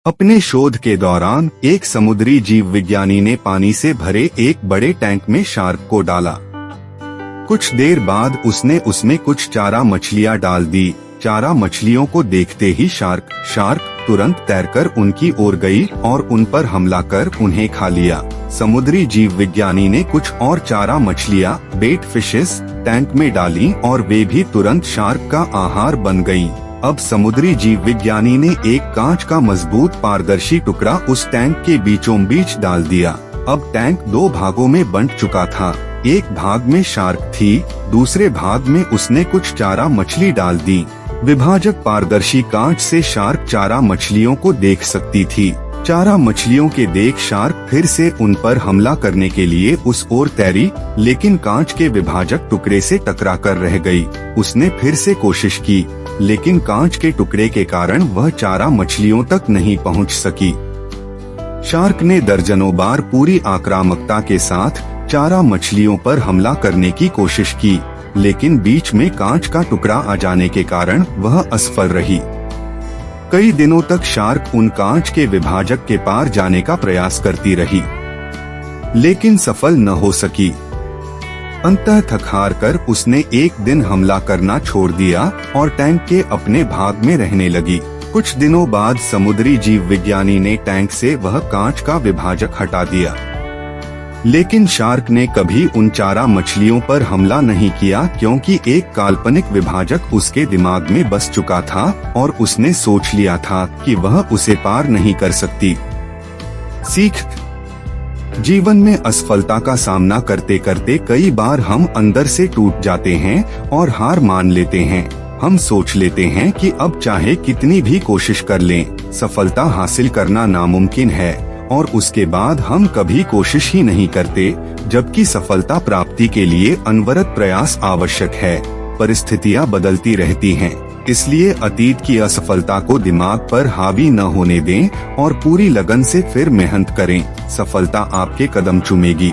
अपने शोध के दौरान एक समुद्री जीव विज्ञानी ने पानी से भरे एक बड़े टैंक में शार्क को डाला। कुछ देर बाद उसने उसमें कुछ चारा मछलियां डाल दी। चारा मछलियों को देखते ही शार्क तुरंत तैरकर उनकी ओर गई और उन पर हमला कर उन्हें खा लिया। समुद्री जीव विज्ञानी ने कुछ और चारा मछलियां बेट फिशेस टैंक में डाली और वे भी तुरंत शार्क का आहार बन गईं। अब समुद्री जीव विज्ञानी ने एक कांच का मजबूत पारदर्शी टुकड़ा उस टैंक के बीचों बीच डाल दिया। अब टैंक दो भागों में बंट चुका था। एक भाग में शार्क थी, दूसरे भाग में उसने कुछ चारा मछली डाल दी। विभाजक पारदर्शी कांच से शार्क चारा मछलियों को देख सकती थी। चारा मछलियों के देख शार्क फिर से उन पर हमला करने के लिए उस ओर तैरी, लेकिन कांच के विभाजक टुकड़े से टकरा कर रह गई। उसने फिर से कोशिश की, लेकिन कांच के टुकड़े के कारण वह चारा मछलियों तक नहीं पहुंच सकी। शार्क ने दर्जनों बार पूरी आक्रामकता के साथ चारा मछलियों पर हमला करने की कोशिश की, लेकिन बीच में कांच का टुकड़ा आ जाने के कारण वह असफल रही। कई दिनों तक शार्क उन कांच के विभाजक के पार जाने का प्रयास करती रही, लेकिन सफल न हो सकी। अंततः थक हार कर उसने एक दिन हमला करना छोड़ दिया और टैंक के अपने भाग में रहने लगी। कुछ दिनों बाद समुद्री जीव विज्ञानी ने टैंक से वह कांच का विभाजक हटा दिया, लेकिन शार्क ने कभी उन चारा मछलियों पर हमला नहीं किया, क्योंकि एक काल्पनिक विभाजक उसके दिमाग में बस चुका था और उसने सोच लिया था कि वह उसे पार नहीं कर सकती। सीख: जीवन में असफलता का सामना करते करते कई बार हम अंदर से टूट जाते हैं और हार मान लेते हैं। हम सोच लेते हैं कि अब चाहे कितनी भी कोशिश कर लें, सफलता हासिल करना नामुमकिन है, और उसके बाद हम कभी कोशिश ही नहीं करते, जबकि सफलता प्राप्ति के लिए अनवरत प्रयास आवश्यक है। परिस्थितियां बदलती रहती हैं, इसलिए अतीत की असफलता को दिमाग पर हावी न होने दें और पूरी लगन से फिर मेहनत करें। सफलता आपके कदम चूमेगी।